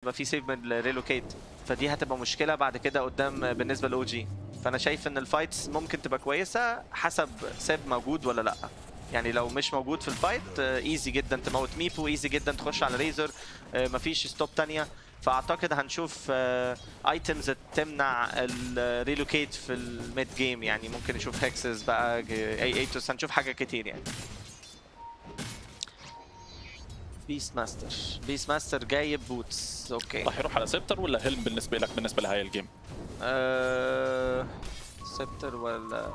هيبقى في سيف من الريلوكيت، فدي هتبقى مشكله بعد كده قدام بالنسبه لاو جي. فانا شايف ان الفايتس ممكن تبقى كويسه حسب سيف موجود ولا لا. يعني لو مش موجود في الفايت ايزي جدا تموت ميبو، ايزي جدا تخش على ريزر، مفيش ستوب تانية. فاعتقد هنشوف ايتمز تمنع الريلوكيت في الميد جيم، يعني ممكن نشوف هكسز بقى، ايتوس، هنشوف حاجه كتير يعني. بيست ماستر جايب بوتس، اوكي. راح يروح على سيبتر ولا هيلم بالنسبه لك بالنسبه لهاي الجيم؟ سيبتر ولا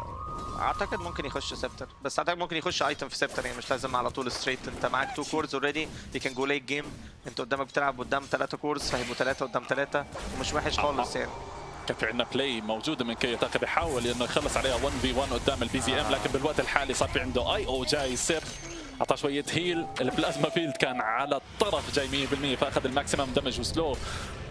اعتقد ممكن يخش سيبتر، بس اعتقد ممكن يخش ايتم في سيبتر، يعني مش لازم على طول ستريت. انت معاك 2 كورز اوريدي، دي كان جو ليت جيم، انت قدامك بتلعب قدام 3 كورز، فهيبقوا 3 قدام 3 ومش وحش خالص يعني. كان في عندنا بلاي موجوده من كيوتاكا بيحاول انه يخلص عليها 1v1 قدام البي زي ام، لكن بالوقت الحالي صار في عنده اي او جاي سيب، اعطاه شويه هيل. البلازما فيلد كان على الطرف جاي 100%، فاخذ الماكسيمم دمج وسلو.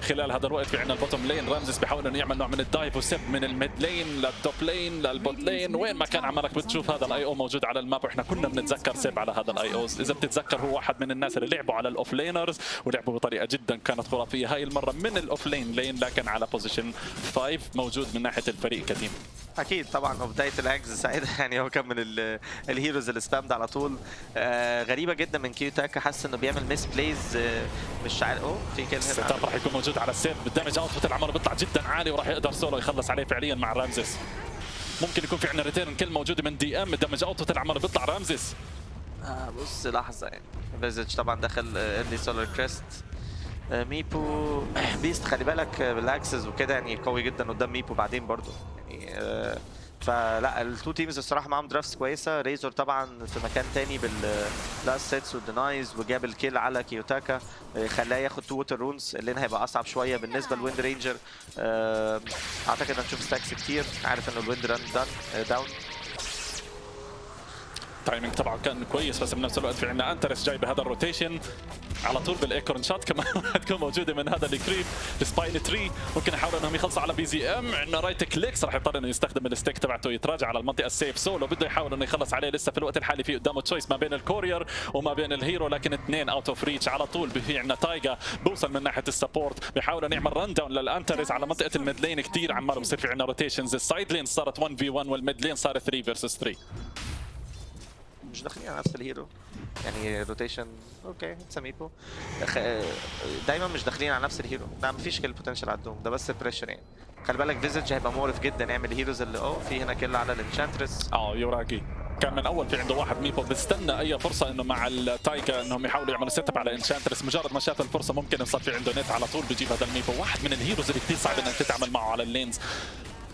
خلال هذا الوقت في عندنا البوتوم لين، رامزيس بيحاول انه يعمل نوع من الدايف وسب من الميد لين للتوب لين للبوت لين، وين ما كان عمالك بتشوف هذا الاي او موجود على الماب، واحنا كنا بنتذكر سيب على هذا الاي او. اذا بتتذكر هو واحد من الناس اللي لعبوا على الاوف لينرز ولعبوا بطريقه جدا كانت خرافيه. هاي المره من الاوف لين لكن على بوزيشن 5 موجود من ناحيه الفريق كتيم. اكيد طبعا، هو بدايه الاجز ساعتها يعني هو كان من الهيروز اللي سبامد على طول. غريبه جدا من كيوتاكا، حاسس انه بيعمل ميس بلايز، مش عارف. في كلمه السيت اب راح يكون موجود على السيف، بالدمج اوتبوت العمر بيطلع جدا عالي، وراح يقدر سولو يخلص عليه فعليا مع رامزيس. ممكن يكون في عندنا ريتيرن كل موجوده من دي ام، الدمج اوتبوت العمر بيطلع رامزيس. بص لحظه يعني، فيزيج طبعا دخل ايرلي سولار كريست. ميبو بيست خلي بالك بالاكسس وكده، يعني قوي جدا قدام ميبو بعدين برضو يعني. فلا التو تيمز الصراحه معاهم درافتس كويسه. ريزور طبعا في مكان تاني باللاست سيتس والدينايز، وجاب الكيل على كيوتاكا، خلاه ياخد 2 ووتر رونز. اللين هيبقى اصعب شويه بالنسبه للويند رينجر. اعتقد هنشوف ستاكس كتير، عارف ان الويند ران داون. التايمينج تبعه كان كويس، بس بنفس الوقت في عندنا انترس جاي بهذا الروتيشن على طول بالايكورن شات كمان حتكون موجوده من هذا الكريب السباين تري. ممكن يحاولوا انهم يخلصوا على بي زي ام. عندنا رايت كليكس راح يضطر انه يستخدم الستيك تبعته يتراجع على المنطقه السيف. سولو بده يحاول انه يخلص عليه، لسه في الوقت الحالي في قدامه تشويس ما بين الكورير وما بين الهيرو، لكن اثنين اوت اوف ريتش على طول. في عندنا تايجا بوصل من ناحيه السبورت، بيحاول انه يعمل ران داون للانترس على منطقه الميد لين. كثير عماله بصير في عندنا روتيشنز، السايد لين صارت 1v1 والميد لين صارت 3 فيرسس 3. مش داخلين على نفس الهيرو يعني روتيشن، اوكي سميبو دايما مش داخلين على نفس الهيرو. لا مفيش كيل بوتنشال عندهم، ده بس بريشر يعني. خلي بالك فيزيج هيبقى مقرف جدا يعمل هيروز اللي في هنا كيل على الانشانترس. يوراجي كان من اول في عنده واحد ميبو بيستنى اي فرصه انه مع التايكا انهم يحاولوا يعملوا سيت اب على انشانترس. مجرد ما شاف الفرصه ممكن يصير في عنده نت على طول بيجيب هذا الميبو. واحد من الهيروز اللي كثير صعب انك تتعامل معه على اللينز،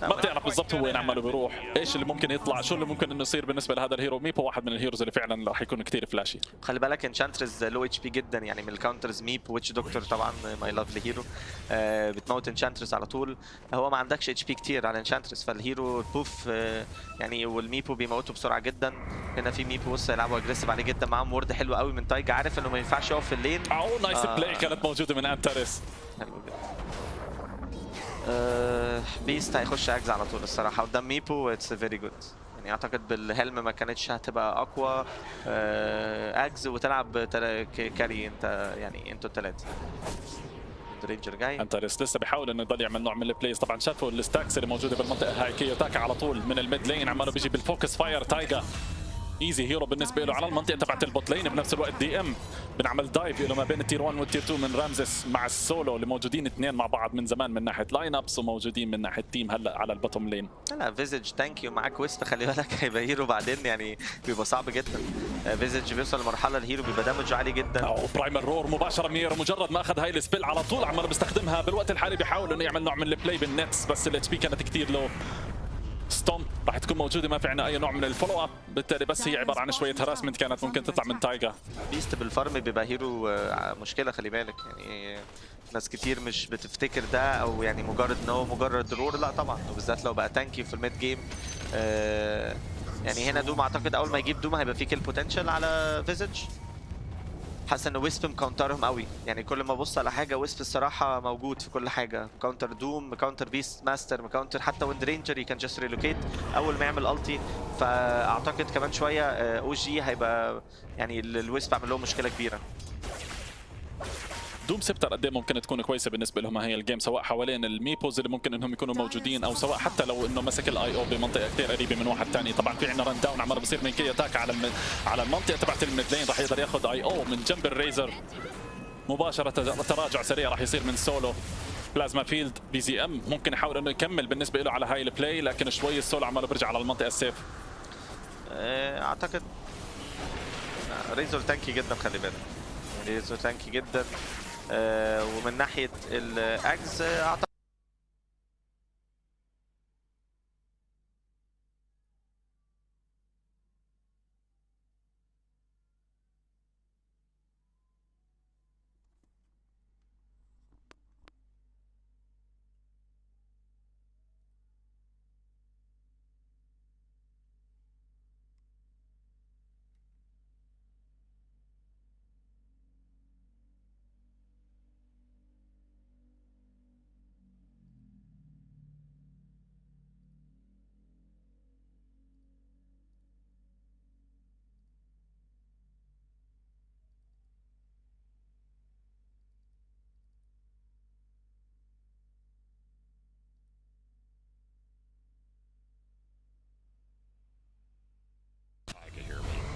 ما بتعرف بالضبط هو وين عماله بيروح، ايش اللي ممكن يطلع، شو اللي ممكن انه يصير بالنسبه لهذا الهيرو. ميبو واحد من الهيروز اللي فعلا راح يكون كثير فلاشي. خلي بالك انشانترز لو اتش بي جدا يعني من الكاونترز. ميب ويتش دكتور طبعا ماي لافلي هيرو، بتموت انشانترز على طول. هو ما عندكش اتش بي كتير على انشانترز، فالهيرو بوف يعني، والميبو بيموتوا بسرعه جدا. هنا في ميبو بص يلعبوا اجريسيف عليه جدا، معاهم وورد حلو قوي من تايجا، عارف انه ما ينفعش يقف في اللين. نايس بلاي كانت موجوده من انترس. حلو جدا. بيست هيخش اجز على طول الصراحه قدام ميبو. اتس فيري جود يعني، اعتقد بالهلم ما كانتش هتبقى اقوى. اجز وتلعب كاري انت يعني، انتوا الثلاثه. رينجر جاي، انترس لسه بيحاول انه يضل يعمل نوع من البلايز. طبعا شافوا الستاكس اللي موجوده بالمنطقه هاي. كيوتاكا على طول من الميد لين عماله بيجي بالفوكس فاير. تايجا ايزي هيرو بالنسبه له على المنطقه تبعت البوت لين. بنفس الوقت دي ام بنعمل دايف له ما بين التير 1 والتير 2 من رامزيس مع السولو اللي موجودين اثنين مع بعض من زمان من ناحيه لاين ابس، وموجودين من ناحيه تيم هلا على البوتوم لين. لا فيزيج ثانك يو معاك ويسب، خلي بالك هيبقى هيرو بعدين يعني، بيبقى صعب جدا. فيزيج بيوصل لمرحله الهيرو بيبقى دامج عالي جدا. برايمر رور مباشره ميرو، مجرد ما اخذ هاي السبيل على طول عمال بيستخدمها. بالوقت الحالي بيحاول انه يعمل نوع من البلاي بالنتس، بس الاتش بي كانت كثير لو. ستوم راح تكون موجوده، ما في عندنا اي نوع من الفولو اب، بالتالي بس هي عباره عن شويه هراسمنت كانت ممكن تطلع من تايجا. بيست بالفارم بيبقى هيرو مشكله، خلي بالك يعني. ناس كتير مش بتفتكر ده، او يعني مجرد ان هو مجرد رور، لا طبعا، وبالذات لو بقى تانكي في الميد جيم. يعني هنا دوم اعتقد اول ما يجيب دوم هيبقى فيه كيل بوتنشال على فيزيج. حاسس ان ويسب مكاونترهم قوي يعني، كل ما ابص على حاجه ويسب الصراحه موجود في كل حاجه. مكاونتر دوم، مكاونتر بيست ماستر، مكاونتر حتى ويند رينجر يكان جاست ريلوكيت اول ما يعمل التي. فاعتقد كمان شويه او جي هيبقى يعني الويسب عمل لهم مشكله كبيره. دوم سبتر قد ايه ممكن تكون كويسه بالنسبه لهم هي الجيم، سواء حوالين الميبوز اللي ممكن انهم يكونوا موجودين، او سواء حتى لو انه مسك الاي او بمنطقه كثير قريبه من واحد ثاني. طبعا في عندنا ران داون عمال بصير من كي اتاك على المنطقه تبعت الميد لين، راح يقدر ياخذ اي او من جنب الريزر مباشره. تراجع سريع راح يصير من سولو. بلازما فيلد بي زي ام ممكن يحاول انه يكمل بالنسبه له على هاي البلاي، لكن شوي السولو عماله بيرجع على المنطقه السيف. اعتقد ريزر تانكي جدا، خلي بالك ريزر تانكي جدا. ومن ناحيه الاجز اعتقد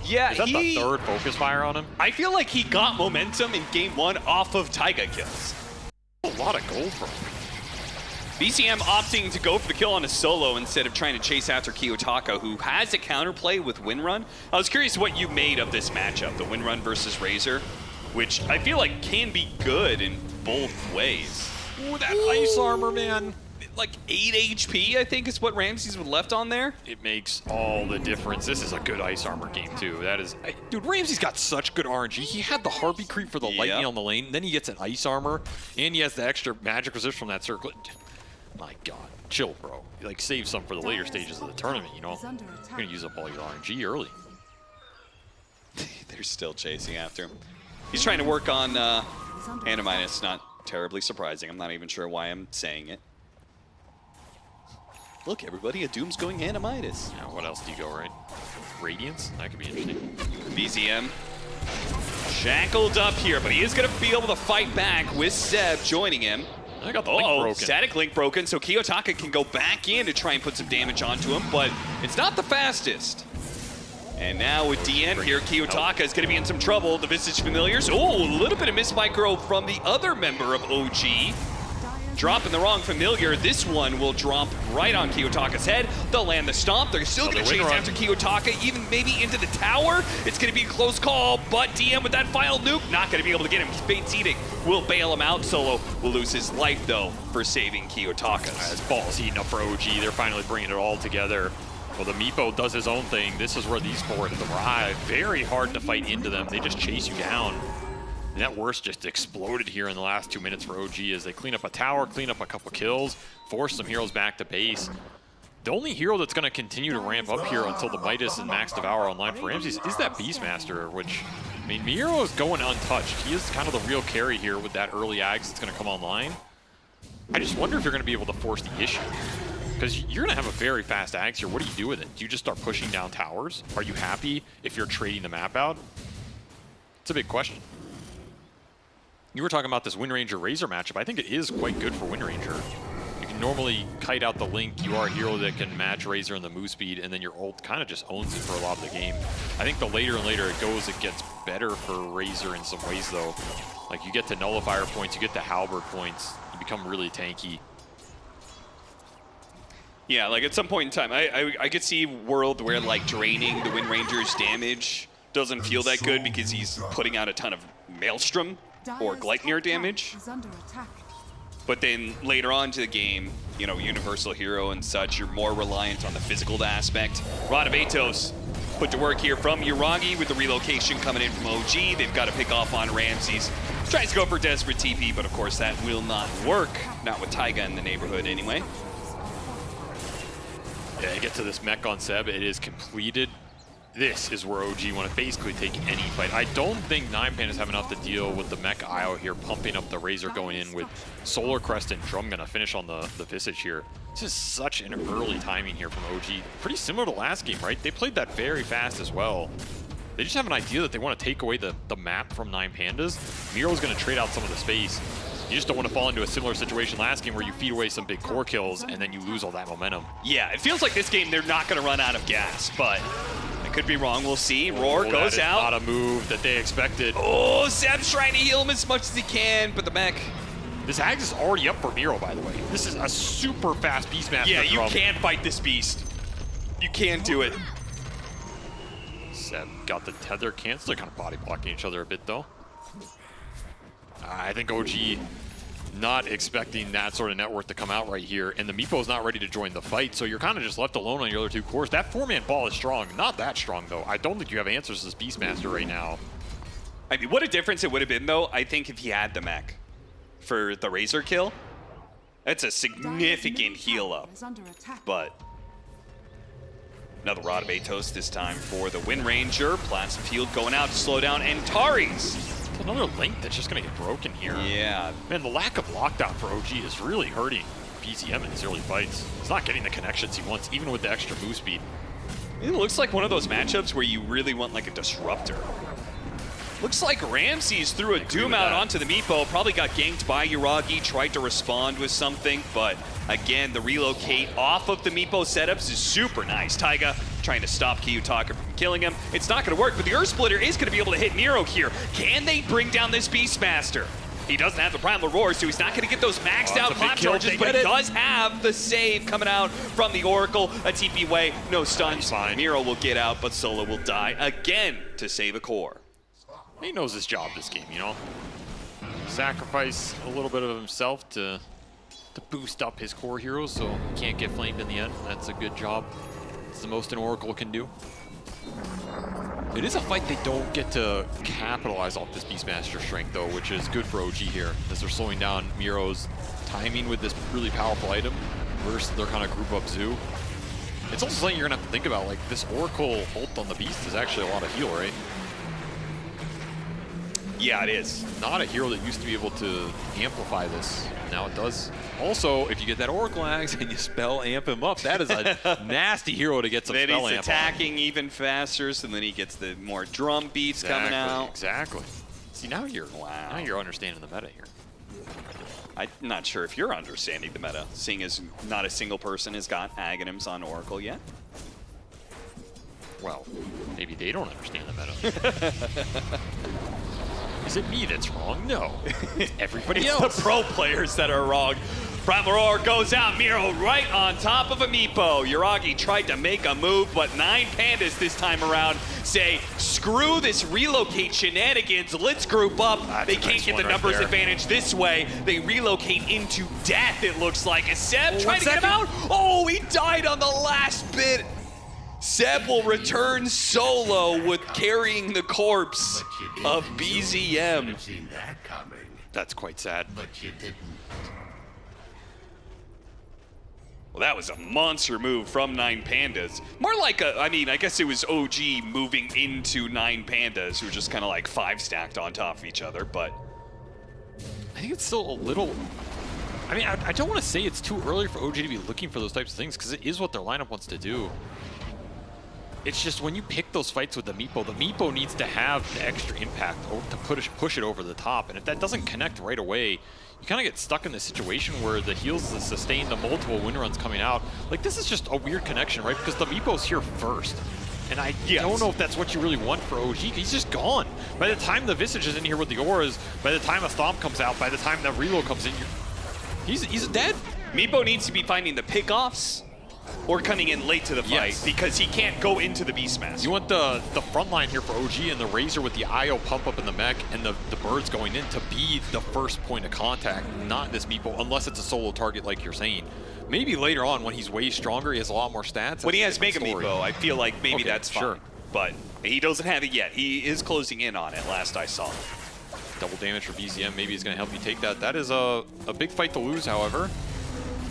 Yeah, is that the third focus fire on him? I feel like he got momentum in game 1 off of Taiga kills. A lot of gold from him. BCM opting to go for the kill on a solo instead of trying to chase after Kiyotaka, who has a counterplay with Windrun. I was curious what you made of this matchup, the Windrun versus Razor, which I feel like can be good in both ways. Ooh, that ice armor, man. Like 8 HP, I think, is what Ramses would left on there. It makes all the difference. This is a good ice armor game, too. That is... Dude, Ramsey's got such good RNG. He had the heartbeat creep for the lightning on the lane, then he gets an ice armor, and he has the extra magic resist from that circle. My god. Chill, bro. Like, save some for the later stages of the tournament, you know? You're gonna use up all your RNG early. They're still chasing after him. He's trying to work on Animinus. Not terribly surprising. I'm not even sure why I'm saying it. Look, everybody, a Doom's going Animinus. Yeah, what else do you go, right? Radiance? That could be interesting. BZM shackled up here, but he is going to be able to fight back with Seb joining him. I got the link broken. Static link broken, so Kiyotaka can go back in to try and put some damage onto him, but it's not the fastest. And now with DM here, Kiyotaka is going to be in some trouble. The Visage Familiars. Oh, a little bit of mismicro from the other member of OG. Dropping the wrong familiar. This one will drop right on Kiyotaka's head. They'll land the stomp. They're still going to chase after Kiyotaka, even maybe into the tower. It's going to be a close call, but DM with that final nuke, not going to be able to get him. Fate's Edict will bail him out. Solo will lose his life, though, for saving Kiyotaka. As balls heating up for OG, they're finally bringing it all together. Well, the Meepo does his own thing. This is where these four thrive. Very hard to fight into them. They just chase you down. And that worst just exploded here in the last 2 minutes for OG as they clean up a tower, clean up a couple kills, force some heroes back to base. The only hero that's going to continue to ramp up here until the Midas and Max Devour online for Ramses is that Beastmaster, which, I mean, Miro is going untouched. He is kind of the real carry here with that early Ags that's going to come online. I just wonder if you're going to be able to force the issue. Because you're going to have a very fast Ags here. What do you do with it? Do you just start pushing down towers? Are you happy if you're trading the map out? It's a big question. You were talking about this Windranger Razor matchup. I think it is quite good for Windranger. You can normally kite out the Link. You are a hero that can match Razor in the move speed, and then your ult kind of just owns it for a lot of the game. I think the later and later it goes, it gets better for Razor in some ways, though. Like, you get to Nullifier points, you get to Halberd points, you become really tanky. Yeah, like at some point in time, I could see a world where like draining the Windranger's damage doesn't feel that good because he's putting out a ton of Maelstrom or Gleipnir damage. But then later on to the game, you know, Universal Hero and such, you're more reliant on the physical aspect. Rod of Atos put to work here from Uragi with the relocation coming in from OG. They've got to pick off on Ramses. Tries to go for desperate TP, but of course that will not work. Not with Taiga in the neighborhood anyway. Yeah, get to this mech on Seb. It is completed. This is where OG want to basically take any fight. I don't think 9Pandas have enough to deal with the mech IO here, pumping up the Razor going in with Solar Crest and Drum gonna finish on the Visage here. This is such an early timing here from OG. Pretty similar to last game, right? They played that very fast as well. They just have an idea that they want to take away the map from 9Pandas. Miro's going to trade out some of the space. You just don't want to fall into a similar situation last game where you feed away some big core kills and then you lose all that momentum. Yeah, it feels like this game they're not going to run out of gas, but I could be wrong. We'll see. Roar goes out. Not a move that they expected. Oh, Seb's trying to heal him as much as he can, but the mech. This Axe is already up for Miro, by the way. This is a super fast Beastmaster. Yeah, you can't fight this beast. You can't do it. Seb got the tether cancel. They're kind of body blocking each other a bit, though. I think OG not expecting that sort of network to come out right here, and the Meepo's not ready to join the fight, so you're kind of just left alone on your other two cores. That 4-man ball is strong. Not that strong, though. I don't think you have answers to this Beastmaster right now. I mean, what a difference it would have been, though, I think, if he had the mech for the Razor kill. That's a significant heal up. But another Rod of Atos this time for the Wind Ranger. Plasma Field going out to slow down Entaris. Another link that's just going to get broken here. Yeah. Man, the lack of lockdown for OG is really hurting BZM in these early fights. He's not getting the connections he wants, even with the extra move speed. It looks like one of those matchups where you really want like a disruptor. Looks like Ramses threw a Doom out onto the Meepo, probably got ganked by Yuragi, tried to respond with something, but again, the relocate off of the Meepo setups is super nice. Taiga trying to stop Kiyotaka from killing him. It's not going to work, but the Earth Splitter is going to be able to hit Miro here. Can they bring down this Beastmaster? He doesn't have the Primal Roar, so he's not going to get those maxed out clap charges, but he does have the save coming out from the Oracle. A TP way, no stuns. Miro will get out, but Solo will die again to save a core. He knows his job this game, you know? Sacrifice a little bit of himself to boost up his core heroes so he can't get flamed in the end. That's a good job. It's the most an Oracle can do. It is a fight they don't get to capitalize off this Beastmaster strength, though, which is good for OG here, as they're slowing down Miro's timing with this really powerful item versus their kind of group up Zoo. It's also something you're going to have to think about, like, this Oracle ult on the Beast is actually a lot of heal, right? Yeah, it is. Not a hero that used to be able to amplify this. Now it does. Also, if you get that Oracle Axe and you spell amp him up, that is a nasty hero to get some then spell he's amp attacking even faster, so then he gets the more drum beats coming out. Exactly. See, now you're understanding the meta here. I'm not sure if you're understanding the meta, seeing as not a single person has got Aghanims on Oracle yet. Well, maybe they don't understand the meta. Is it me that's wrong? No. It's everybody else. It's the pro players that are wrong. Primal Roar goes out. Miro right on top of a Meepo. Yuragi tried to make a move, but 9Pandas this time around say, screw this relocate shenanigans. Let's group up. They can't get the numbers advantage this way. They relocate into death, it looks like. Is Seb trying to get him out? Oh, he died on the last bit. Seb will return solo with carrying the corpse of BZM. That's quite sad. But you didn't. Well, that was a monster move from 9Pandas. More like a, I mean, I guess it was OG moving into 9Pandas, who were just kind of like 5-stacked on top of each other, but I think it's still a little... I mean, I don't want to say it's too early for OG to be looking for those types of things, because it is what their lineup wants to do. It's just when you pick those fights with the Meepo needs to have the extra impact to push it over the top. And if that doesn't connect right away, you kind of get stuck in this situation where the heals sustain the multiple win runs coming out. Like, this is just a weird connection, right? Because the Meepo's here first. And I don't know if that's what you really want for OG. He's just gone. By the time the Visage is in here with the auras, by the time a Stomp comes out, by the time the reload comes in, he's dead. Meepo needs to be finding the pickoffs or coming in late to the fight, because he can't go into the Beastmaster. You want the front line here for OG and the Razor with the IO pump up in the mech and the birds going in to be the first point of contact, not this Meepo, unless it's a solo target like you're saying. Maybe later on when he's way stronger, he has a lot more stats. When he has Mega Meepo, I feel like maybe that's fine. Sure. But he doesn't have it yet. He is closing in on it, last I saw. Double damage for BZM, maybe he's going to help you take that. That is a big fight to lose, however.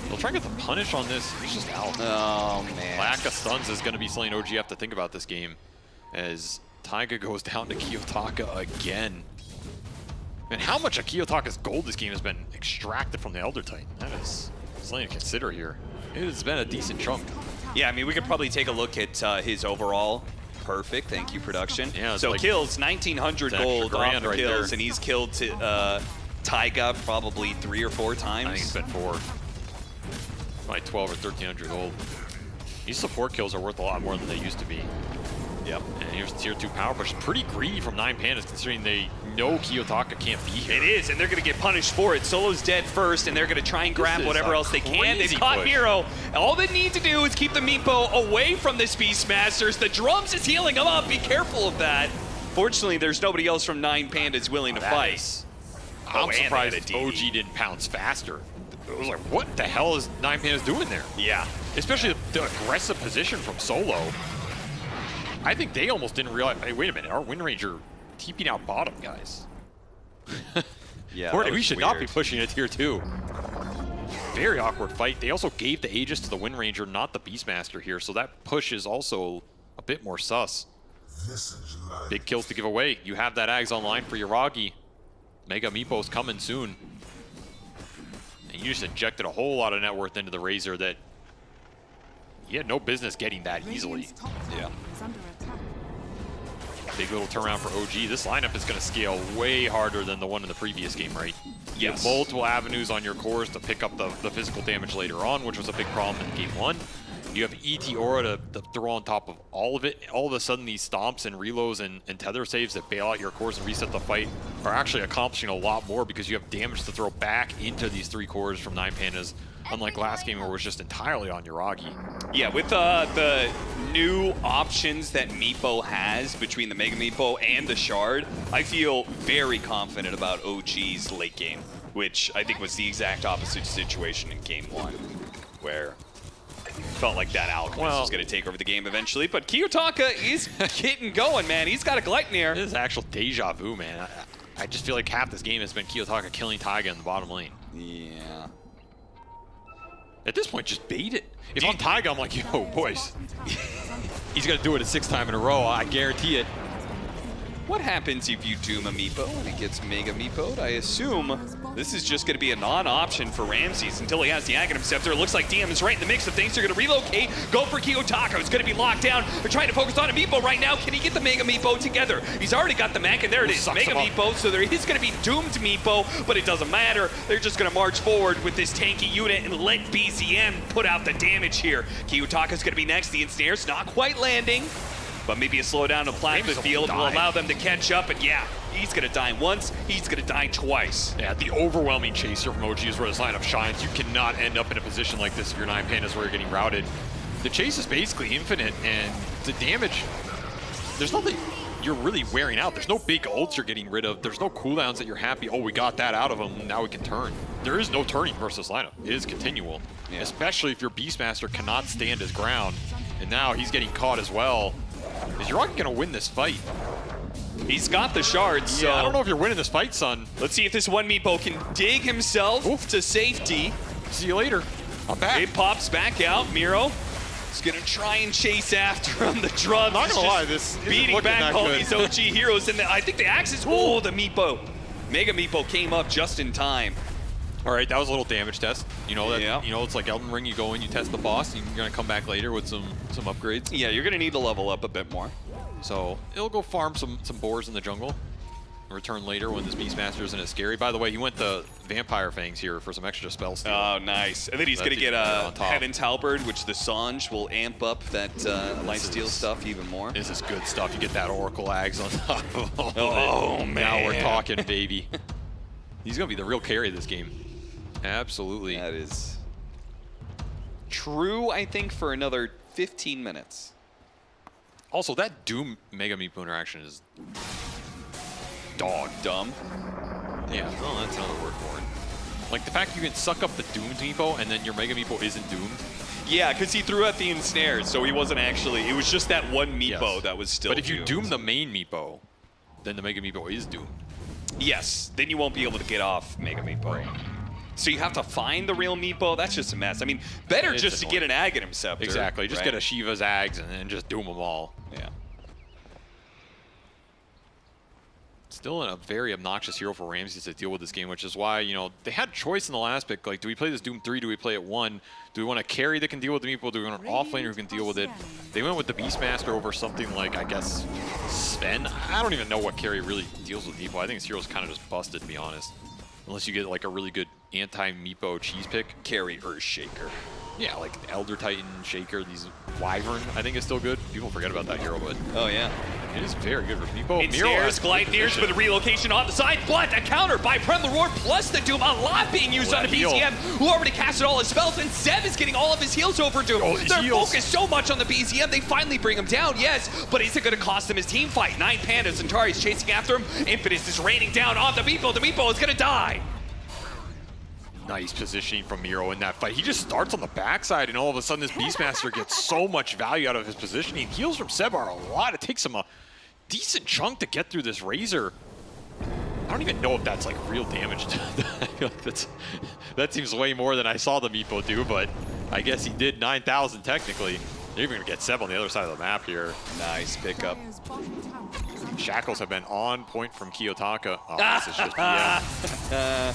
They'll try and get the punish on this. He's just out. Oh, man. Lack of stuns is going to be something OG have to think about this game, as Taiga goes down to Kiyotaka again. And how much of Kiyotaka's gold this game has been extracted from the Elder Titan? That is something to consider here. It has been a decent chunk. Yeah, I mean, we could probably take a look at his overall perfect. Thank you, production. Yeah, so like kills 1,900 gold off the right kills, there. and he's killed Taiga probably 3 or 4 times. I think it's been 4. Like 12 or 1,300 gold. These support kills are worth a lot more than they used to be. Yep. And here's tier 2 power push. Pretty greedy from 9Pandas considering they know Kiyotaka can't be here. It is, and they're going to get punished for it. Solo's dead first, and they're going to try and grab whatever else they can. They've caught push. Miro. All they need to do is keep the Meepo away from this Beastmasters. The drums is healing them up. Be careful of that. Fortunately, there's nobody else from 9Pandas willing to fight. I'm and surprised they had a OG DD. didn't pounce faster. It was like, what the hell is 9Pandas doing there? Yeah. Especially the aggressive position from Solo. I think they almost didn't realize, hey, wait a minute, our Wind Ranger TP'd out bottom, guys. Yeah, Or that we was should not be weird. pushing a tier 2. Very awkward fight. They also gave the Aegis to the Wind Ranger, not the Beastmaster here, so that push is also a bit more sus. Big kills to give away. You have that Ags online for Yuragi. Mega Meepo's coming soon. And you just injected a whole lot of net worth into the Razor that he had no business getting that easily. Yeah. Big little turnaround for OG. This lineup is going to scale way harder than the one in the previous game, right? You have Yes. multiple avenues on your cores to pick up the physical damage later on, which was a big problem in game 1. You have ET Aura to throw on top of all of it. All of a sudden, these stomps and reloads and tether saves that bail out your cores and reset the fight are actually accomplishing a lot more because you have damage to throw back into these 3 cores from 9Pandas, unlike last game where it was just entirely on Yuragi. Yeah, with the new options that Meepo has between the Mega Meepo and the Shard, I feel very confident about OG's late game, which I think was the exact opposite situation in game 1, where felt like that Alchemist was going to take over the game eventually. But Kiyotaka is getting going, man. He's got a Gleipnir. This is actual deja vu, man. I just feel like half this game has been Kiyotaka killing Taiga in the bottom lane. Yeah. At this point, just bait it. If I'm Taiga, I'm like, yo, boys. He's going to do it a 6th time in a row. I guarantee it. What happens if you doom a Meepo and he gets Mega Meepo'd? I assume this is just going to be a non-option for Ramses until he has the Aghanim Scepter. It looks like DM is right in the mix of things. They're going to relocate, go for Kiyotaka. It's going to be locked down. They're trying to focus on a Meepo right now. Can he get the Mega Meepo together? He's already got the mech, and there it is. Mega Meepo, so there is going to be doomed Meepo, but it doesn't matter. They're just going to march forward with this tanky unit and let BZM put out the damage here. Kiyotaka's going to be next. The ensnare's not quite landing, but maybe a slowdown in the plasma field will allow them to catch up. And yeah, he's going to die once, he's going to die twice. Yeah, the overwhelming chaser from OG is where this lineup shines. You cannot end up in a position like this if you're 9Pandas where you're getting routed. The chase is basically infinite, and the damage, there's nothing you're really wearing out. There's no big ults you're getting rid of. There's no cooldowns that you're happy, oh, we got that out of him, now we can turn. There is no turning versus lineup. It is continual, especially if your Beastmaster cannot stand his ground. And now he's getting caught as well. Is Yuragi going to win this fight? He's got the shards, so... Yeah, I don't know if you're winning this fight, son. Let's see if this one Meepo can dig himself to safety. See you later. I'm back. It pops back out. Miro is going to try and chase after him. The drums Not is gonna just lie, this isn't beating looking back that all good. these OG heroes. And I think the axes... Oh, the Meepo. Mega Meepo came up just in time. All right, that was a little damage test. You know that. Yeah. You know, it's like Elden Ring. You go in, you test the boss, and you're gonna come back later with some upgrades. Yeah, you're going to need to level up a bit more. So it'll go farm some boars in the jungle. Return later when this Beastmaster isn't as scary. By the way, he went the Vampire Fangs here for some extra spell steal. Oh, nice. And then he's going to get a Heaven's Halberd, which the Sange will amp up that lifesteal stuff even more. This is good stuff. You get that Oracle Ags on top of all Oh, of it. man. Now we're talking, baby. He's going to be the real carry of this game. Absolutely. That is true, I think, for another 15 minutes. Also, that Doom Mega Meepo interaction is dog. Dumb. Yeah, well, that's another word for it. Like the fact you can suck up the Doomed Meepo and then your Mega Meepo isn't doomed. Yeah, because he threw out the ensnares, so he wasn't actually... It was just that one Meepo that was still But if you doomed. doom the main Meepo, then the Mega Meepo is doomed. Yes, then you won't be able to get off Mega Meepo. Right. So you have to find the real Meepo? That's just a mess. I mean, better It's just to get an Aghanim Scepter. Exactly. Just right? get a Shiva's Ags and then just doom them all. Yeah. It's Still a very obnoxious hero for Ramses to deal with this game, which is why, you know, they had choice in the last pick. Like, do we play this Doom 3? Do we play it 1? Do we want a carry that can deal with the Meepo? Do we want an offlaner who can deal with it? They went with the Beastmaster over something like, I guess, Sven. I don't even know what carry really deals with Meepo. I think this hero's kind of just busted, to be honest. Unless you get like a really good anti-Meepo cheese pick. Carry Earthshaker. Yeah, like Elder Titan, Shaker, these Wyvern, I think is still good. People forget about that hero, but Oh, yeah. it is very good for Meepo. Ensnares, Gleipnirs for the relocation on the side, but a counter by Prem Leroy plus the Doom. A lot being used on a BZM, who already casted all his spells, and Zeb is getting all of his heals over to him. They're focused so much on the BZM, they finally bring him down, yes, but is it going to cost him his team fight? 9Pandas and Tari's chasing after him. Impetus is raining down on the Meepo. The Meepo is going to die. Nice positioning from Miro in that fight. He just starts on the backside, and all of a sudden this Beastmaster gets so much value out of his positioning. Heals from Sebar a lot. It takes him a decent chunk to get through this Razor. I don't even know if that's like real damage. I feel like that seems way more than I saw the Meepo do, but I guess he did 9,000 technically. They're even going to get Seb on the other side of the map here. Nice pickup. Shackles have been on point from Kiyotaka. Oh, this is just yeah.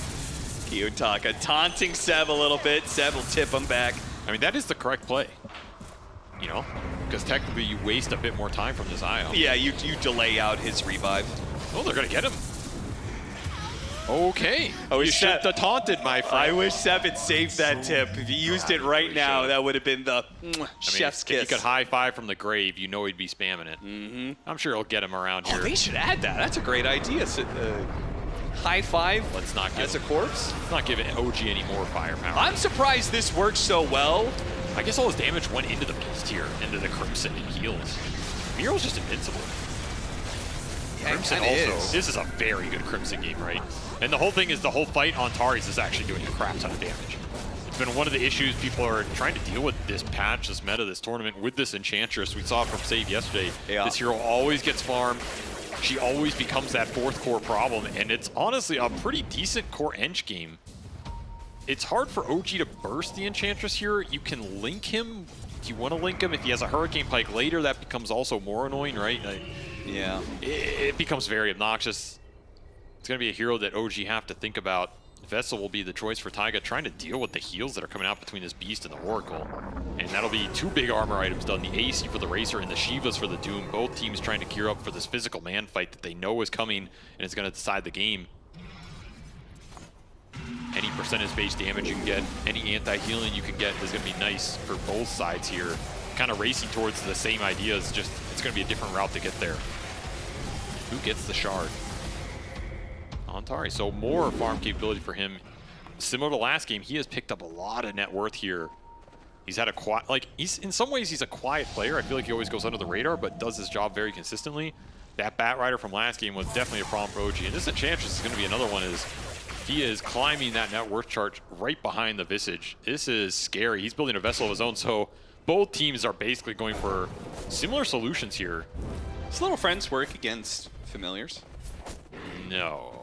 Kiyotaka taunting Seb a little bit. Seb will tip him back. I mean, that is the correct play, you know, because technically you waste a bit more time from this IO. Yeah, you delay out his revive. Oh, they're going to get him. Okay. Oh, you should have taunted, my friend. I wish Seb had saved that tip. If he used it right now, that would have been the chef's kiss. If he could high five from the grave, you know he'd be spamming it. Mm-hmm. I'm sure he'll get him around here. Oh, they should add that. That's a great idea. So, high five. Let's not give as a corpse. Let's not give OG any more firepower. I'm surprised this works so well. I guess all his damage went into the beast here, into the Crimson and heals. Miro's just invincible. Yeah, Crimson also. This is a very good Crimson game, right? And the whole thing is the whole fight on Tari's is actually doing a crap ton of damage. It's been one of the issues people are trying to deal with this patch, this meta, this tournament with this Enchantress. We saw it from Save yesterday. Yeah. This hero always gets farmed. She always becomes that fourth core problem, and it's honestly a pretty decent core Ench game. It's hard for OG to burst the Enchantress here. You can link him. Do you want to link him? If he has a Hurricane Pike later, that becomes also more annoying, right? Yeah. It becomes very obnoxious. It's going to be a hero that OG have to think about. Vessel will be the choice for Taiga, trying to deal with the heals that are coming out between this Beast and the Oracle. And that'll be 2 big armor items done, the AC for the Racer and the Shivas for the Doom. Both teams trying to gear up for this physical man fight that they know is coming and is going to decide the game. Any percentage-based damage you can get, any anti-healing you can get is going to be nice for both sides here. Kind of racing towards the same ideas, just it's going to be a different route to get there. Who gets the shard? Tari, so more farm capability for him. Similar to last game, he has picked up a lot of net worth here. He's had a quiet, like, in some ways he's a quiet player. I feel like he always goes under the radar, but does his job very consistently. That Bat Rider from last game was definitely a problem for OG, and this Enchantress is going to be another one. Is he is climbing that net worth chart right behind the Visage. This is scary. He's building a vessel of his own, so both teams are basically going for similar solutions here. Does Little Friends work against familiars? No.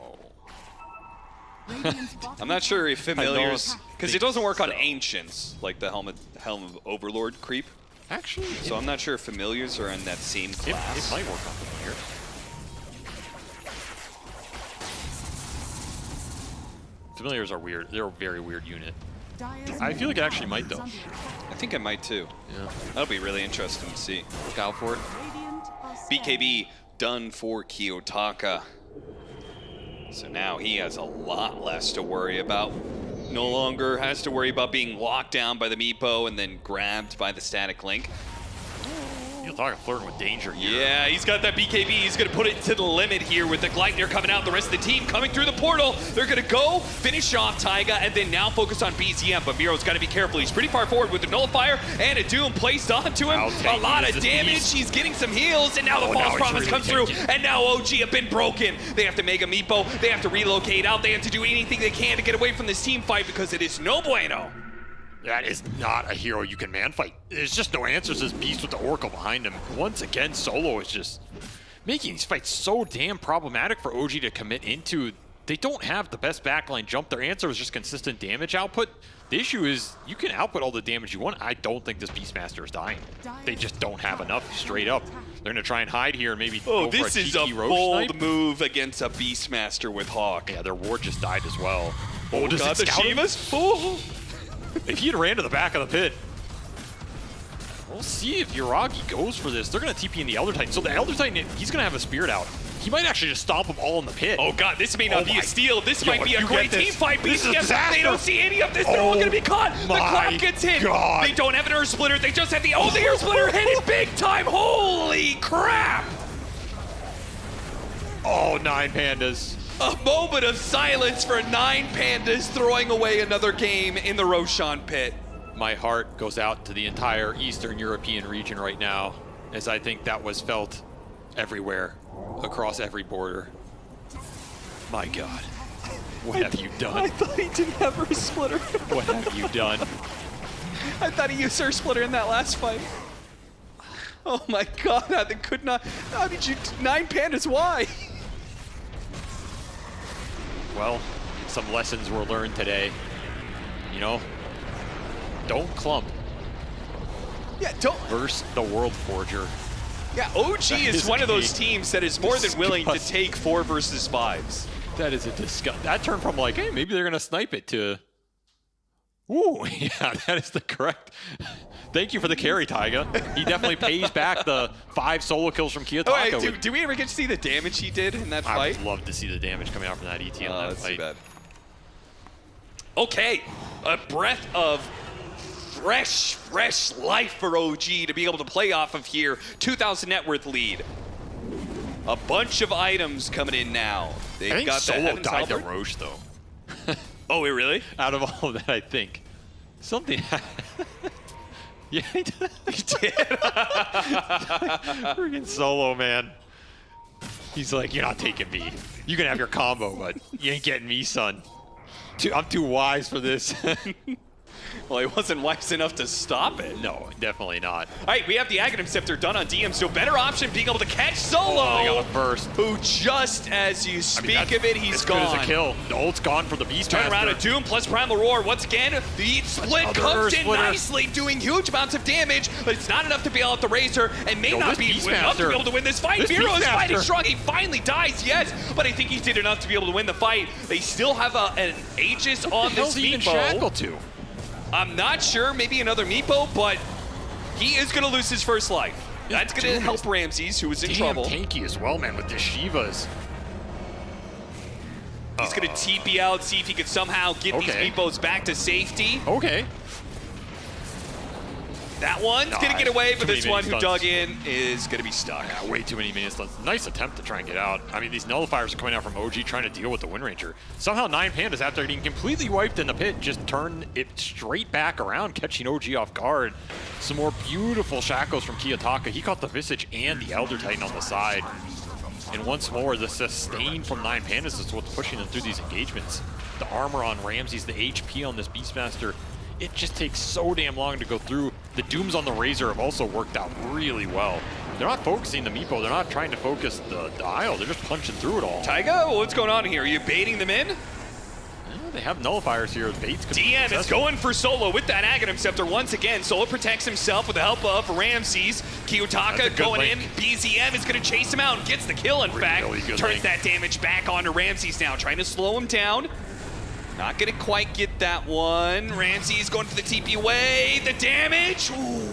I'm not sure if familiars, because it doesn't work on ancients, like the Helm of Overlord creep. Actually, so I'm not sure if familiars are in that same class. It might work on familiars. Familiars are weird. They're a very weird unit. I feel like it actually might, though. I think it might, too. Yeah. That'll be really interesting to see. Look out for it. BKB done for Kiyotaka. So now he has a lot less to worry about. No longer has to worry about being locked down by the Meepo and then grabbed by the static link. Kiyotaka flirting with danger here. Yeah, he's got that BKB. He's going to put it to the limit here with the Gleipnir coming out. The rest of the team coming through the portal. They're going to go finish off Taiga and then now focus on BZM. But Miro's got to be careful. He's pretty far forward with the Nullifier and a Doom placed onto him. A lot of damage. He's getting some heals. And now the False Promise comes through. And now OG have been broken. They have to make a Meepo. They have to relocate out. They have to do anything they can to get away from this team fight because it is no bueno. That is not a hero you can man fight. There's just no answers. This Beast with the Oracle behind him. Once again, Solo is just making these fights so damn problematic for OG to commit into they don't have the best backline jump. Their answer is just consistent damage output. The issue is you can output all the damage you want. I don't think this Beastmaster is dying. They just don't have enough straight up. They're going to try and hide here and maybe go for this a is a cheeky roach bold snipe. move against a Beastmaster with Hawk. Yeah, their ward just died as well. Oh, does God, it the scout him? Shivas? Oh. If he had ran to the back of the pit, we'll see if Yuragi goes for this. They're going to TP in the Elder Titan. So the Elder Titan, he's going to have a Spirit out. He might actually just stomp them all in the pit. Oh god, this may not be a steal. This might be a you great get this. team fight. This is a BCS, disaster. they don't see any of this. They're all going to be caught. The my clock gets hit. God. They don't have an Earth Splitter. They just have the the Earth Splitter hit it big time. Holy crap! Oh, 9Pandas. A moment of silence for 9Pandas throwing away another game in the Roshan pit. My heart goes out to the entire Eastern European region right now, as I think that was felt everywhere, across every border. My God, what have you done? I thought he didn't have Earth Splitter. What have you done? I thought he used Earth Splitter in that last fight. Oh my god, they could not. How did you. 9Pandas, why? Well, some lessons were learned today. You know, don't clump Yeah, don't. versus the World Forger. Yeah, OG is is one of those key. teams that is more than willing to Disgusting. take 4 versus 5s. That is a disgust. That turned from like, hey, maybe they're gonna snipe it to, ooh, yeah, that is the correct. Thank you for the carry, Taiga. He definitely pays back the 5 solo kills from Kiyotaka. Oh, wait, did we ever get to see the damage he did in that I fight? would love to see the damage coming out from that ET on that That's too fight. bad. Okay, a breath of fresh life for OG to be able to play off of here. 2,000 net worth lead. A bunch of items coming in now. I They've think got the Solo Heaven's died to Halberd. Roche, though. Oh, wait, really? Out of all of that, I think. Something. Yeah, he did. He did. Freaking Solo, man. He's like, you're not taking me. You can have your combo, but you ain't getting me, son. I'm too wise for this. Well, he wasn't wise enough to stop it. No, definitely not. All right, we have the Aghanim Scepter done on DM, so better option being able to catch Solo. Oh, they got it first. Who just as you speak of it, he's as gone. Good as a kill. The ult's gone for the Beastmaster. Turn around a Doom plus Primal Roar. Once again, the split Another comes in splitter. nicely, doing huge amounts of damage, but it's not enough to bail out the Razor, and may Yo, not this be enough to Beastmaster- be able to win this fight. this Vero is fighting Beastmaster- strong. He finally dies, yes, but I think he did enough to be able to win the fight. They still have an Aegis on this even Meepo. shackled to? I'm not sure, maybe another Meepo, but he is going to lose his first life. That's going to Dude, help Ramses, who was in Damn trouble. tanky as well, man, with the Shivas. He's going to TP out, see if he could somehow get these Okay. Meepos back to safety. Okay. That one's Nah, going to get away, too but many this one who mini dug stunts. in is going to be stuck. Yeah, way too many minutes. Nice attempt to try and get out. I mean, these nullifiers are coming out from OG trying to deal with the Wind Ranger. Somehow 9Pandas, after getting completely wiped in the pit, just turned it straight back around, catching OG off guard. Some more beautiful shackles from Kiyotaka. He caught the Visage and the Elder Titan on the side. And once more, the sustain from 9Pandas is what's pushing them through these engagements. The armor on Ramses, the HP on this Beastmaster, it just takes so damn long to go through. The Dooms on the Razor have also worked out really well. They're not focusing the Meepo. They're not trying to focus the Isle. They're just punching through it all. Taiga, what's going on here? Are you baiting them in? Yeah, they have nullifiers here. Baits could be DM is successful. going for Solo with that Aghanim Scepter once again. Solo protects himself with the help of Ramses. That's a Kiyotaka good going link. in. BZM is going to chase him out and gets the kill, in fact. Really good Turns link. that damage back onto Ramses now, trying to slow him down. Not going to quite get that one. Ramses going for the TP away. The damage. Ooh.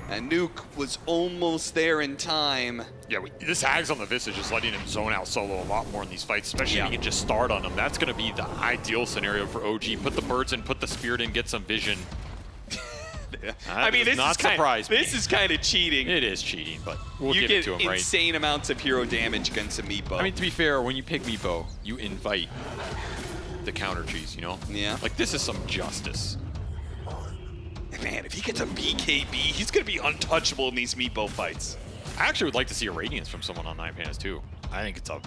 And Nuke was almost there in time. Yeah, this Hags on the Visage is letting him zone out Solo a lot more in these fights, especially Yeah. if he can just start on him. That's going to be the ideal scenario for OG. Put the birds in, put the Spirit in, get some vision. I mean, does not surprise me. this is kind of cheating. It is cheating, but we'll You give get it to him, right? insane amounts of hero damage against a Meepo. I mean, to be fair, when you pick Meepo, you invite the counter cheese, you know? Yeah. Like, this is some justice. man, if he gets a BKB, he's going to be untouchable in these Meepo fights. I actually would like to see a Radiance from someone on 9Pandas, too. I think it's a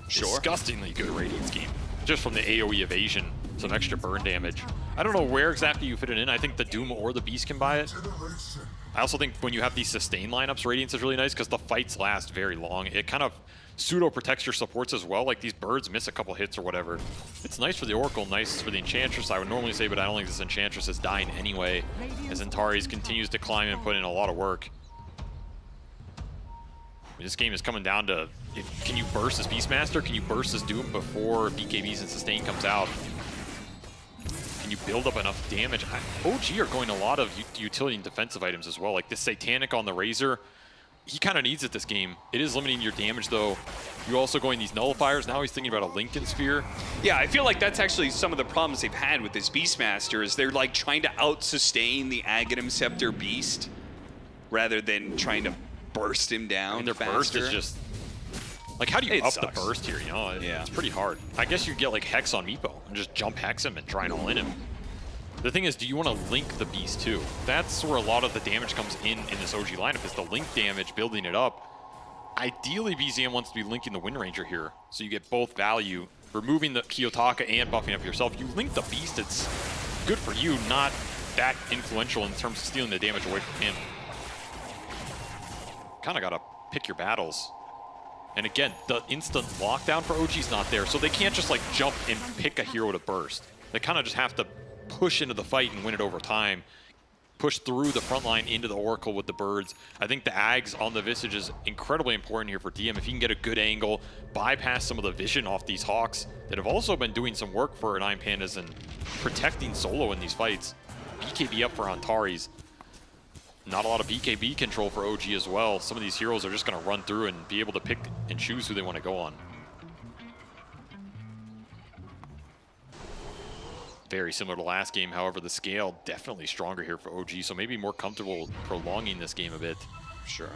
disgustingly good Radiance game. Just from the AoE evasion, some extra burn damage. I don't know where exactly you fit it in. I think the Doom or the Beast can buy it. I also think when you have these sustain lineups, Radiance is really nice because the fights last very long. It kind of pseudo protects your supports as well. Like these birds miss a couple hits or whatever. It's nice for the Oracle, nice for the Enchantress, I would normally say, but I don't think this Enchantress is dying anyway, as Antares continues to climb and put in a lot of work. This game is coming down to, can you burst this Beastmaster? Can you burst this Doom before BKBs and Sustain comes out? Can you build up enough damage? OG are going a lot of utility and defensive items as well. Like this Satanic on the Razor, he kind of needs it this game. It is limiting your damage though. You're also going these nullifiers. Now he's thinking about a Lincoln Sphere. Yeah, I feel like that's actually some of the problems they've had with this Beastmaster is they're like trying to out-sustain the Aghanim Scepter Beast rather than trying to burst him down. And their faster. burst is just like, how do you up sucks. the burst here? You know, Yeah. It's pretty hard. I guess you get like Hex on Meepo and just jump Hex him and try and all in him. The thing is, do you want to link the Beast too? That's where a lot of the damage comes in this OG lineup, is the link damage, building it up. Ideally, BZM wants to be linking the Wind Ranger here, so you get both value. Removing the Kiyotaka and buffing up yourself, you link the Beast, it's good for you, not that influential in terms of stealing the damage away from him. Kind of got to pick your battles. And again, the instant lockdown for OG is not there, so they can't just like jump and pick a hero to burst. They kind of just have to push into the fight and win it over time. Push through the front line into the Oracle with the birds. I think the Ags on the Visage is incredibly important here for DM. If he can get a good angle, bypass some of the vision off these Hawks that have also been doing some work for 9Pandas and protecting solo in these fights. BKB up for Antares. Not a lot of BKB control for OG as well. Some of these heroes are just going to run through and be able to pick and choose who they want to go on. Very similar to last game, however, the scale definitely stronger here for OG, so maybe more comfortable prolonging this game a bit. Sure.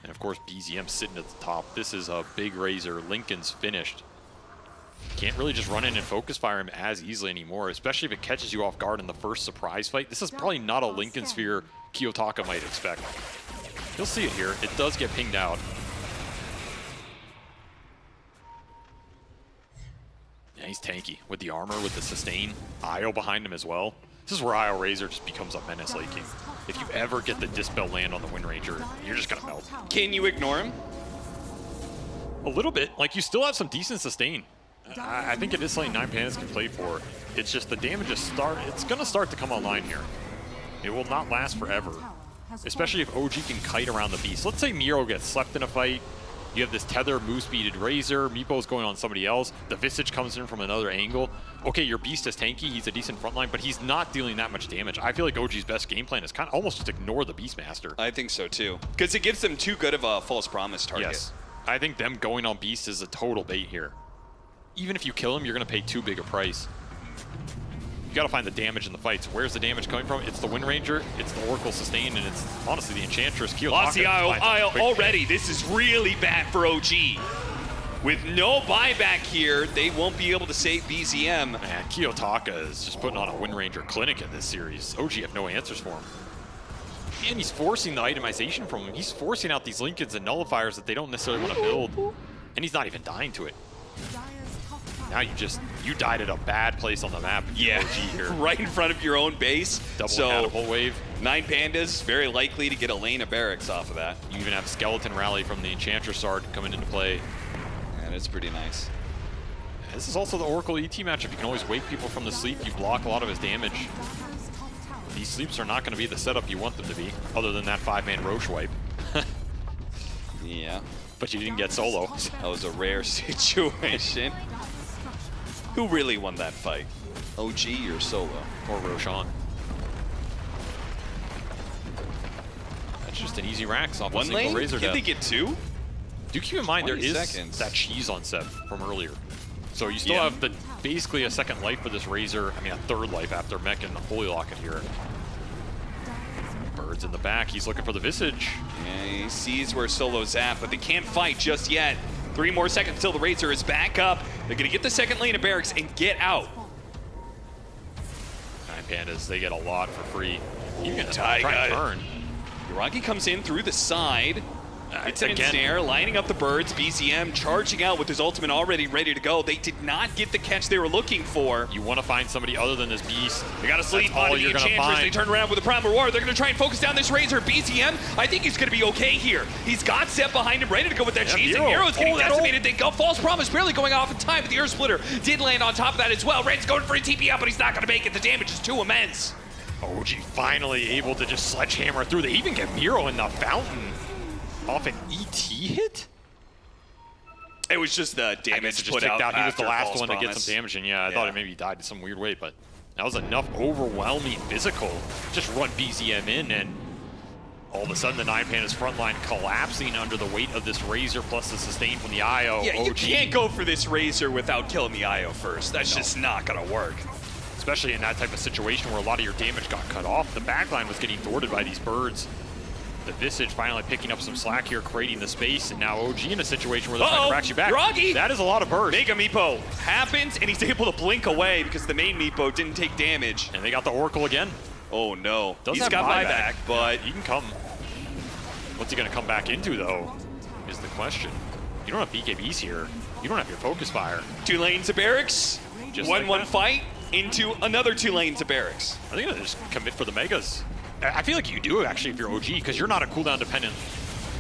And of course, BZM sitting at the top. This is a big Razor. Lincoln's finished. Can't really just run in and focus fire him as easily anymore, especially if it catches you off guard in the first surprise fight. This is probably not a Lincoln Sphere Kiyotaka might expect. You'll see it here. It does get pinged out. Yeah, he's tanky with the armor, with the sustain. Io behind him as well. This is where Io Razor just becomes a menace late game. If you ever get the Dispel land on the Wind Ranger, you're just gonna melt. Can you ignore him? A little bit. Like, you still have some decent sustain. I think it is something 9Pandas can play for. It's just the damage is it's gonna start to come online here. It will not last forever, especially if OG can kite around the beast. Let's say Miro gets slept in a fight. You have this tether, move-speeded Razor. Meepo's going on somebody else. The Visage comes in from another angle. Okay, your beast is tanky. He's a decent frontline, but he's not dealing that much damage. I feel like OG's best game plan is kind of almost just ignore the Beastmaster. I think so too, because it gives them too good of a false promise target. Yes, I think them going on beast is a total bait here. Even if you kill him, you're going to pay too big a price. You got to find the damage in the fights. Where's the damage coming from? It's the Wind Ranger, it's the Oracle Sustain, and it's honestly the Enchantress. Lost the Io already. This is really bad for OG. With no buyback here, they won't be able to save BZM. Man, Kiyotaka is just putting on a Wind Ranger clinic in this series. OG have no answers for him. And he's forcing the itemization from him. He's forcing out these Lincolns and nullifiers that they don't necessarily want to build. And he's not even dying to it. Now you died at a bad place on the map. Yeah, OG here. right in front of your own base. Double so catapult wave. 9Pandas, very likely to get a lane of barracks off of that. You even have Skeleton Rally from the Enchantress Art coming into play. And it's pretty nice. This is also the Oracle ET matchup. You can always wake people from the sleep. You block a lot of his damage. These sleeps are not going to be the setup you want them to be, other than that 5-man Roche wipe. Yeah. But you didn't get solo. That was a rare situation. Who really won that fight? OG or Solo? Or Roshan. That's just an easy Rax off a One single lane? Razor Can death. they get two? Do keep in mind there 20 is seconds. that cheese on Seth from earlier. So you still have basically a second life for this Razor. I mean, a third life after Mech and the Holy Locket here. Birds in the back. He's looking for the Visage. Yeah, he sees where Solo's at, but they can't fight just yet. 3 more seconds till the Razor is back up. They're going to get the second lane of barracks and get out. 9Pandas, they get a lot for free. You can Tiger. try and turn. Yuragi comes in through the side. It's an ensnare, lining up the birds. BZM charging out with his ultimate already ready to go. They did not get the catch they were looking for. You want to find somebody other than this beast. They got to sleep all on the you're gonna Enchantress. find. They turn around with a Primal Roar. They're going to try and focus down this Razor. BZM, I think he's going to be okay here. He's got Seb behind him, ready to go with that cheese. And Nero's getting decimated. They go false promise, barely going off in time, but the Earth Splitter did land on top of that as well. Red's going for a TP out, but he's not going to make it. The damage is too immense. OG finally able to just sledgehammer through. They even get Miro in the fountain off an ET hit? It was just the damage just put ticked out. He was the last false one to get promise. some damage in. Yeah, I thought it maybe died in some weird way, but that was enough overwhelming physical. Just run BZM in, and all of a sudden the 9Pandas front line collapsing under the weight of this Razor plus the sustain from the IO. Yeah, you OG. can't go for this Razor without killing the IO first. That's just not going to work. Especially in that type of situation where a lot of your damage got cut off. The backline was getting thwarted by these birds. The Visage finally picking up some slack here, creating the space, and now OG in a situation where they're trying to rack you back. Groggy! That is a lot of burst. Mega Meepo happens, and he's able to blink away because the main Meepo didn't take damage. And they got the Oracle again. Oh no, Does he's have got buyback, but he can come. What's he gonna come back into though, is the question. You don't have BKBs here. You don't have your focus fire. 2 lanes of barracks, Just 1-1 like that. fight into another 2 lanes of barracks. I think they'll just commit for the Megas. I feel like you do actually if you're OG, because you're not a cooldown dependent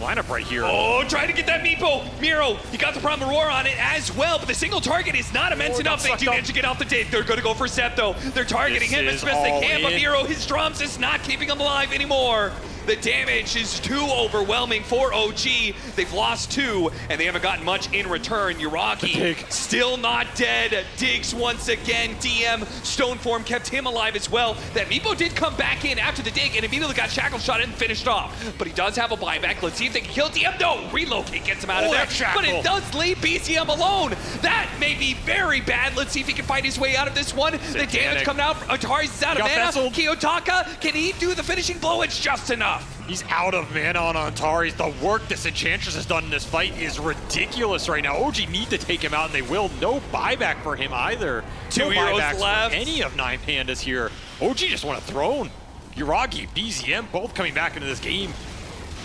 lineup right here. Oh, trying to get that Meepo. Miro, he got the Primal Roar on it as well, but the single target is not immense enough. They do manage to get off the dig. They're going to go for Sep, though. They're targeting him as best they can, but Miro, his drums is not keeping him alive anymore. The damage is too overwhelming for OG. They've lost 2, and they haven't gotten much in return. Yuragi still not dead. Digs once again. DM Stoneform kept him alive as well. That Meepo did come back in after the dig and immediately got shackle shot and finished off. But he does have a buyback. Let's see if they can kill DM. No, relocate gets him out of there. But it does leave BZM alone. That may be very bad. Let's see if he can fight his way out of this one. The damage coming out. Atari's is out of mana. Kiyotaka, can he do the finishing blow? It's just enough. He's out of mana on Antares. The work this Enchantress has done in this fight is ridiculous right now. OG need to take him out, and they will. No buyback for him either. 2 heroes left. For any of 9Pandas here. OG just want a throne. Yuragi, BZM, both coming back into this game.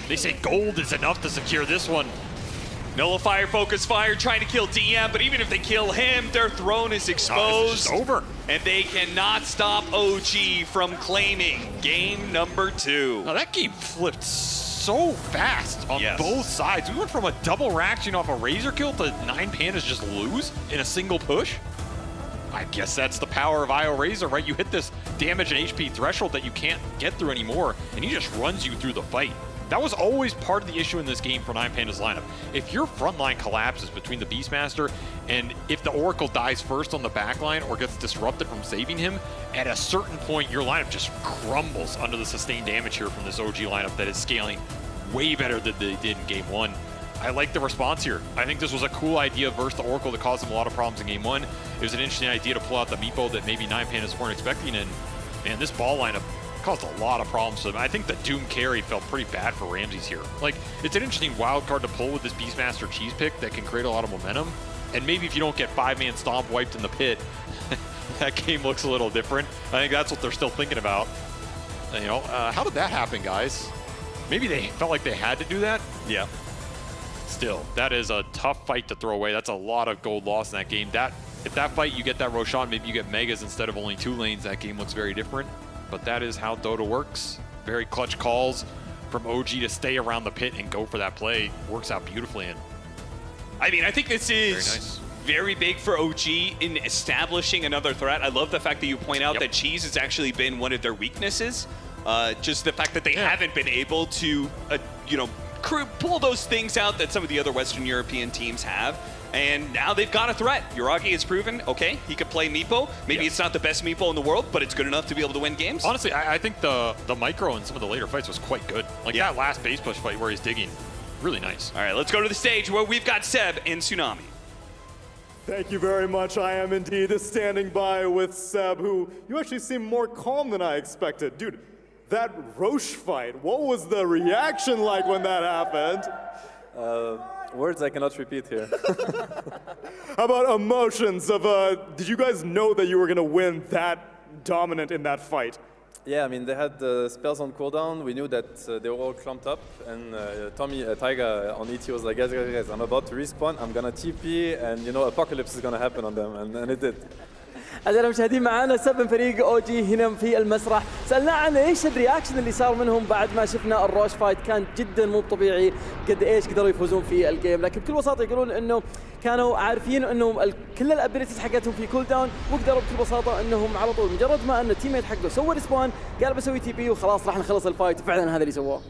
They say gold is enough to secure this one. Nullifier, focus fire, trying to kill DM, but even if they kill him, their throne is exposed. It's over. And they cannot stop OG from claiming game number 2. Now that game flipped so fast on both sides. We went from a double reaction off a Razor kill to 9Pandas just lose in a single push. I guess that's the power of IO Razor, right? You hit this damage and HP threshold that you can't get through anymore, and he just runs you through the fight. That was always part of the issue in this game for 9Pandas lineup. If your front line collapses between the Beastmaster and if the Oracle dies first on the back line or gets disrupted from saving him, at a certain point your lineup just crumbles under the sustained damage here from this OG lineup that is scaling way better than they did in game 1. I like the response here. I think this was a cool idea versus the Oracle that caused them a lot of problems in game 1. It was an interesting idea to pull out the Meepo that maybe 9Pandas weren't expecting, and man, this ball lineup caused a lot of problems to them. I think the Doom carry felt pretty bad for Ramses here. Like, it's an interesting wild card to pull with this Beastmaster cheese pick that can create a lot of momentum. And maybe if you don't get 5-man stomp wiped in the pit, that game looks a little different. I think that's what they're still thinking about. You know, how did that happen, guys? Maybe they felt like they had to do that? Yeah. Still, that is a tough fight to throw away. That's a lot of gold lost in that game. If that fight you get that Roshan, maybe you get Megas instead of only 2 lanes, that game looks very different. But that is how Dota works. Very clutch calls from OG to stay around the pit and go for that play. Works out beautifully. And I mean, I think this is very big for OG in establishing another threat. I love the fact that you point out that cheese has actually been one of their weaknesses. Just the fact that they haven't been able to, you know, pull those things out that some of the other Western European teams have. And now they've got a threat. Yuragi has proven, okay, he can play Meepo. Maybe it's not the best Meepo in the world, but it's good enough to be able to win games. Honestly, I think the micro in some of the later fights was quite good. Like that last base push fight where he's digging, really nice. All right, let's go to the stage where we've got Seb and Tsunami. Thank you very much. I am indeed standing by with Seb, who you actually seem more calm than I expected. Dude, that Roche fight, what was the reaction like when that happened? Words I cannot repeat here. How about emotions of, did you guys know that you were gonna win that dominant in that fight? Yeah, I mean, they had spells on cooldown. We knew that they were all clumped up, and Taiga on ET was like, guys, I'm about to respawn, I'm gonna TP, and you know, apocalypse is gonna happen on them, and it did. أعزائنا المشاهدين معانا سب من فريق OG هنا في المسرح، سألناه عن ايش الرياكشن اللي صار منهم بعد ما شفنا الروش فايت، كان جدا مو طبيعي قد ايش قدروا يفوزون في الجيم، لكن بكل بساطة يقولون انه كانوا عارفين انه كل الابيلتيز حقتهم في كول داون، وقدروا بكل بساطة انهم على طول مجرد ما ان التيم ميت حقه سوى ريسبون قال بسوي تي بي وخلاص راح نخلص الفايت، وفعلا هذا اللي سووه.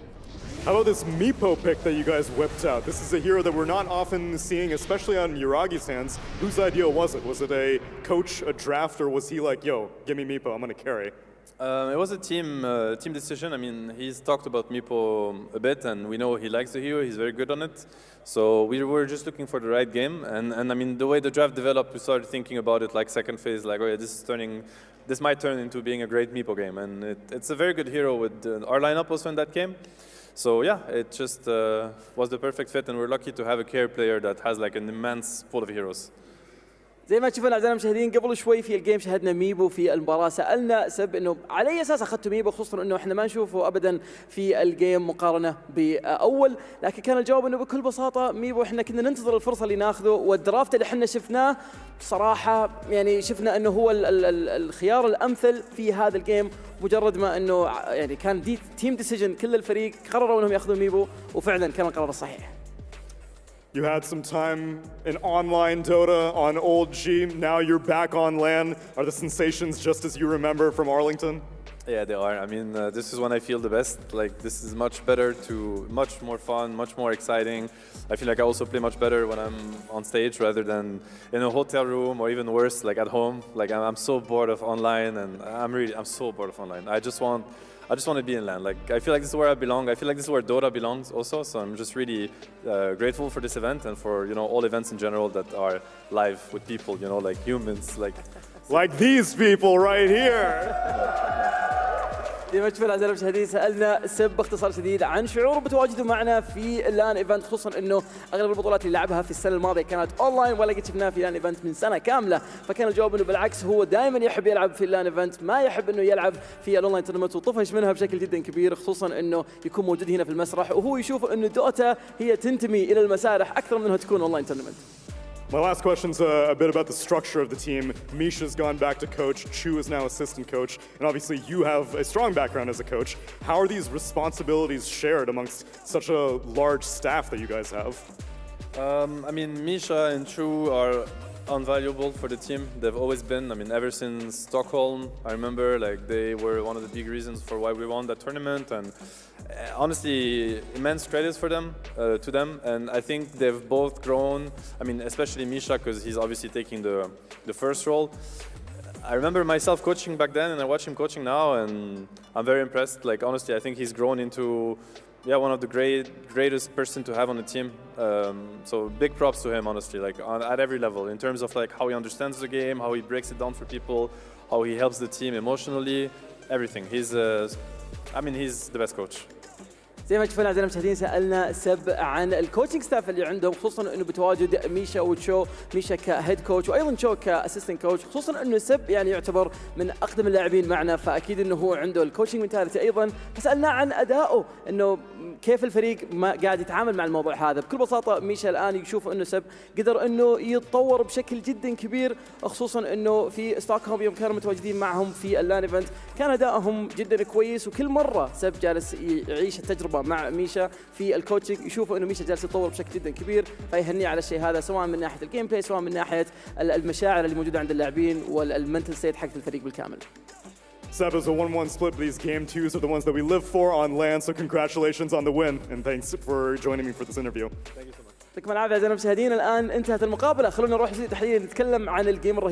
How about this Meepo pick that you guys whipped out? This is a hero that we're not often seeing, especially on Yuragi's hands. Whose idea was it? Was it a coach, a draft, or was he like, yo, give me Meepo, I'm gonna carry? It was a team decision. I mean, he's talked about Meepo a bit, and we know he likes the hero. He's very good on it. So we were just looking for the right game. And I mean, the way the draft developed, we started thinking about it like second phase, like, oh yeah, this might turn into being a great Meepo game. And it's a very good hero with our lineup also in that game. So yeah, it just was the perfect fit, and we're lucky to have a care player that has like an immense pool of heroes. زي ما تشوفون اعزائنا المشاهدين قبل شوي في الجيم شاهدنا ميبو في المباراه، سالنا سب انه على اي اساس اخذتوا ميبو، خصوصا انه احنا ما نشوفه ابدا في الجيم مقارنه باول، لكن كان الجواب انه بكل بساطه ميبو احنا كنا ننتظر الفرصه اللي ناخذه، والدرافت اللي احنا شفناه بصراحه يعني شفنا انه هو الخيار الامثل في هذا الجيم، مجرد ما انه يعني كان دي تيم ديسيجن، كل الفريق قرروا انهم ياخذوا ميبو، وفعلا كان القرار الصحيح. You had some time in online Dota on old G, now you're back on LAN. Are the sensations just as you remember from Arlington? Yeah, they are. I mean, this is when I feel the best. Like, this is much better much more fun, much more exciting. I feel like I also play much better when I'm on stage rather than in a hotel room, or even worse, like at home. Like, I'm so bored of online, and I'm so bored of online. I just want to be in LAN. Like, I feel like this is where I belong. I feel like this is where Dota belongs also. So I'm just really grateful for this event and for, you know, all events in general that are live with people, you know, like humans, like these people right here. زي ما تشوفون اعزائنا المشاهدين سالنا سب باختصار شديد عن شعوره بتواجده معنا في اللان ايفنت، خصوصا انه اغلب البطولات اللي لعبها في السنه الماضيه كانت اونلاين، ولا قد شفناه في اللان ايفنت من سنه كامله، فكان الجواب انه بالعكس هو دائما يحب يلعب في اللان ايفنت، ما يحب انه يلعب في الاونلاين تورنمنت، وطفش منها بشكل جدا كبير، خصوصا انه يكون موجود هنا في المسرح، وهو يشوف انه دوتا هي تنتمي الى المسارح اكثر من انها تكون اونلاين تورنمنت. My last question's a bit about the structure of the team. Misha's gone back to coach, Chu is now assistant coach, and obviously you have a strong background as a coach. How are these responsibilities shared amongst such a large staff that you guys have? I mean, Misha and Chu are invaluable for the team. They've always been. I mean, ever since Stockholm, I remember, like, they were one of the big reasons for why we won that tournament, and honestly, immense credits for them, to them. And I think they've both grown. I mean, especially Misha, because he's obviously taking the first role. I remember myself coaching back then, and I watch him coaching now, and I'm very impressed. Like, honestly, I think he's grown into, yeah, one of the greatest person to have on the team. So big props to him, honestly, like at every level, in terms of like how he understands the game, how he breaks it down for people, how he helps the team emotionally, everything. He's the best coach. زي ما تشوفون اعزائنا المشاهدين سالنا سب عن الكوتشنج ستاف اللي عندهم، خصوصا انه بتواجد ميشا وتشو، ميشا كهيد كوتش وايضا تشو كاسيستنت كوتش، خصوصا انه سب يعني يعتبر من اقدم اللاعبين معنا، فاكيد انه هو عنده الكوتشنج منتاليتي ايضا، فسالناه عن ادائه انه كيف الفريق ما قاعد يتعامل مع الموضوع هذا. بكل بساطه ميشا الان يشوف انه سب قدر انه يتطور بشكل جدا كبير، خصوصا انه في ستوكهولم يوم كانوا متواجدين معهم في اللان ايفنت كان ادائهم جدا كويس، وكل مره سب جالس يعيش التجربه مع ميشا في الكوتشنج، يشوفوا انه ميشا جالس يتطور بشكل جدا كبير، فيهنيه على الشيء هذا، سواء من ناحيه الجيم بلاي، سواء من ناحيه المشاعر اللي موجوده عند اللاعبين والمنتل ستيت حق الفريق بالكامل. Seb, is a 1-1 split, but these game twos are the ones that we live for on LAN, so congratulations on the win, and thanks for joining me for this interview. Thank you so much. يعطيكم العافيه اعزائنا المشاهدين، الان انتهت المقابله، خلونا نروح تحديدا نتكلم عن الجيم الرهيب